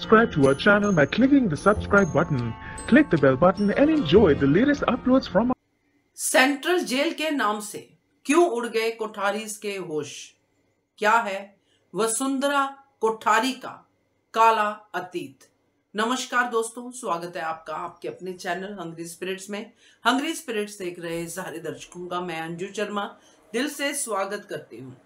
Subscribe to our channel by clicking the subscribe button. Click the bell button and enjoy the latest uploads from our... central jail के नाम से क्यों उड़ गए कोठारीज के होश? क्या है वसुंधरा कोठारी का काला अतीत? नमस्कार दोस्तों, स्वागत है आपका आपके अपने चैनल हंग्री स्पिरिट्स में। हंग्री स्पिरिट्स देख रहे सारे दर्शकों का मैं अंजू शर्मा दिल से स्वागत करती हूँ।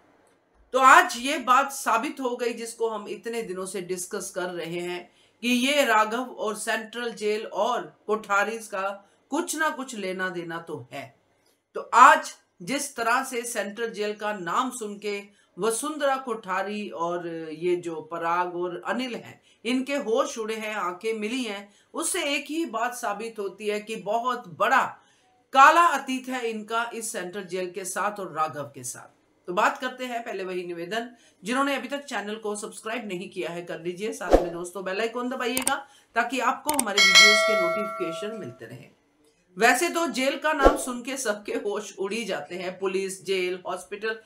तो आज ये बात साबित हो गई जिसको हम इतने दिनों से डिस्कस कर रहे हैं कि ये राघव और सेंट्रल जेल और कोठारीज का कुछ ना कुछ लेना देना तो है। तो आज जिस तरह से सेंट्रल जेल का नाम सुन के वसुंधरा कोठारी और ये जो पराग और अनिल हैं इनके होश उड़े हैं, आंखें मिली हैं, उससे एक ही बात साबित होती है कि बहुत बड़ा काला अतीत है इनका इस सेंट्रल जेल के साथ और राघव के साथ। तो बात करते हैं, पहले वही निवेदन, जिन्होंने अभी तक चैनल को सब्सक्राइब नहीं किया है कर लीजिए, साथ में दोस्तों बेल आइकन दबाइएगा ताकि आपको हमारे वीडियोस के नोटिफिकेशन मिलते रहे। वैसे तो जेल का नाम सुन के सबके होश उड़ ही जाते हैं। पुलिस, जेल, हॉस्पिटल,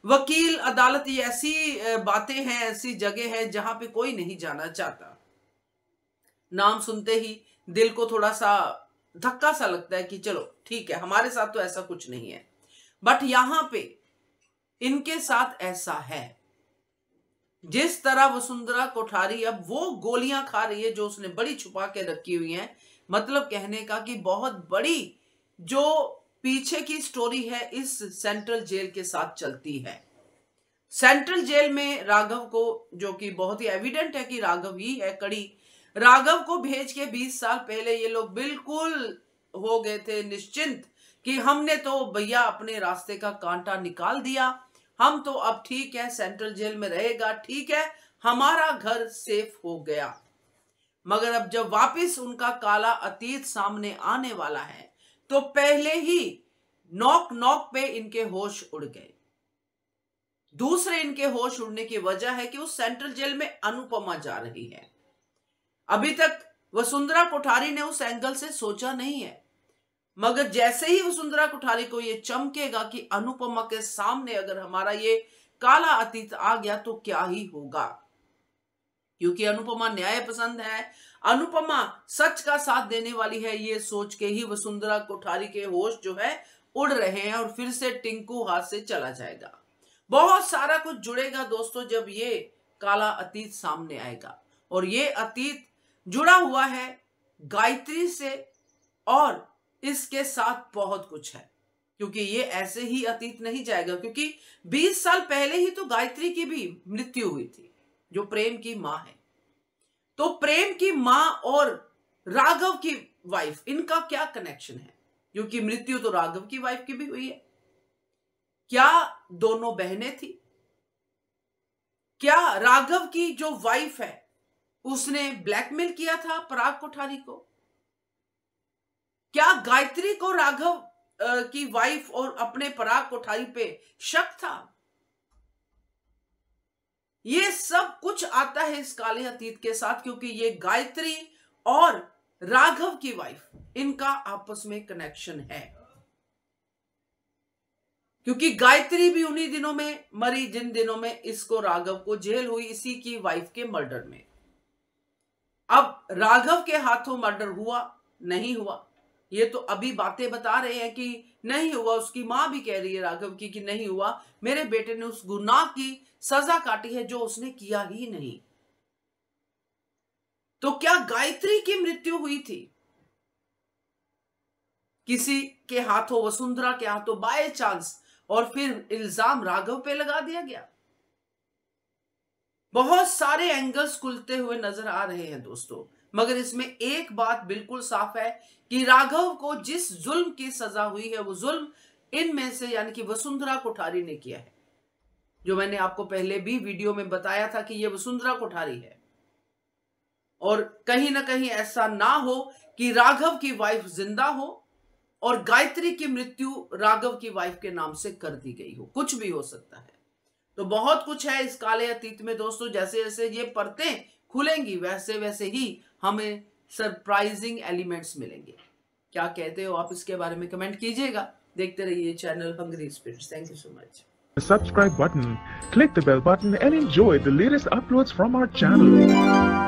वकील, अदालत, ये ऐसी बातें हैं, ऐसी जगह है जहां पे कोई नहीं जाना चाहता। नाम सुनते ही दिल को थोड़ा सा धक्का सा लगता है कि चलो ठीक है, हमारे साथ तो ऐसा कुछ नहीं है, बट यहां पे इनके साथ ऐसा है। जिस तरह वसुंधरा कोठारी अब वो गोलियां खा रही है जो उसने बड़ी छुपा के रखी हुई हैं, मतलब कहने का कि बहुत बड़ी जो पीछे की स्टोरी है इस सेंट्रल जेल के साथ चलती है। सेंट्रल जेल में राघव को, जो कि बहुत ही एविडेंट है कि राघव ही है कड़ी, राघव को भेज के 20 साल पहले ये लोग बिल्कुल हो गए थे निश्चिंत कि हमने तो भैया अपने रास्ते का कांटा निकाल दिया, हम तो अब ठीक है, सेंट्रल जेल में रहेगा, ठीक है, हमारा घर सेफ हो गया। मगर अब जब वापस उनका काला अतीत सामने आने वाला है तो पहले ही नॉक नॉक पे इनके होश उड़ गए। दूसरे इनके होश उड़ने की वजह है कि उस सेंट्रल जेल में अनुपमा जा रही है। अभी तक वसुंधरा कोठारी ने उस एंगल से सोचा नहीं है, मगर जैसे ही वसुंधरा कोठारी को ये चमकेगा कि अनुपमा के सामने अगर हमारा ये काला अतीत आ गया तो क्या ही होगा, क्योंकि अनुपमा न्याय पसंद है, अनुपमा सच का साथ देने वाली है, ये सोच के ही वसुंधरा कोठारी के होश जो है उड़ रहे हैं और फिर से टिंकू हाथ से चला जाएगा। बहुत सारा कुछ जुड़ेगा दोस्तों जब ये काला अतीत सामने आएगा, और ये अतीत जुड़ा हुआ है गायत्री से और इसके साथ बहुत कुछ है, क्योंकि ये ऐसे ही अतीत नहीं जाएगा, क्योंकि 20 साल पहले ही तो गायत्री की भी मृत्यु हुई थी जो प्रेम की मां है। तो प्रेम की मां और राघव की वाइफ, इनका क्या कनेक्शन है? क्योंकि मृत्यु तो राघव की वाइफ की भी हुई है। क्या दोनों बहनें थी? क्या राघव की जो वाइफ है उसने ब्लैकमेल किया था पराग कोठारी को? क्या गायत्री को राघव की वाइफ और अपने पराग कोठारी पे शक था? ये सब कुछ आता है इस काले अतीत के साथ, क्योंकि ये गायत्री और राघव की वाइफ, इनका आपस में कनेक्शन है। क्योंकि गायत्री भी उन्हीं दिनों में मरी जिन दिनों में इसको राघव को जेल हुई, इसी की वाइफ के मर्डर में। अब राघव के हाथों मर्डर हुआ नहीं हुआ, ये तो अभी बातें बता रहे हैं कि नहीं हुआ, उसकी मां भी कह रही है राघव की कि नहीं हुआ, मेरे बेटे ने उस गुनाह की सजा काटी है जो उसने किया ही नहीं। तो क्या गायत्री की मृत्यु हुई थी किसी के हाथों, वसुंधरा के हाथों बाय चांस, और फिर इल्जाम राघव पे लगा दिया गया? बहुत सारे एंगल्स खुलते हुए नजर आ रहे हैं दोस्तों, मगर इसमें एक बात बिल्कुल साफ है कि राघव को जिस जुल्म की सजा हुई है वो जुल्म इनमें से यानी कि वसुंधरा कोठारी ने किया है, जो मैंने आपको पहले भी वीडियो में बताया था कि ये वसुंधरा कोठारी है। और कहीं ना कहीं ऐसा ना हो कि राघव की वाइफ जिंदा हो और गायत्री की मृत्यु राघव की वाइफ के नाम से कर दी गई हो, कुछ भी हो सकता है। तो बहुत कुछ है इस काले अतीत में दोस्तों। जैसे जैसे ये परतें खुलेंगी वैसे वैसे ही हमें सरप्राइजिंग एलिमेंट्स मिलेंगे। क्या कहते हो आप इसके बारे में कमेंट कीजिएगा। देखते रहिए channel hungry spirits. Thank you so much. Subscribe button, click the bell button and enjoy the latest uploads from our channel.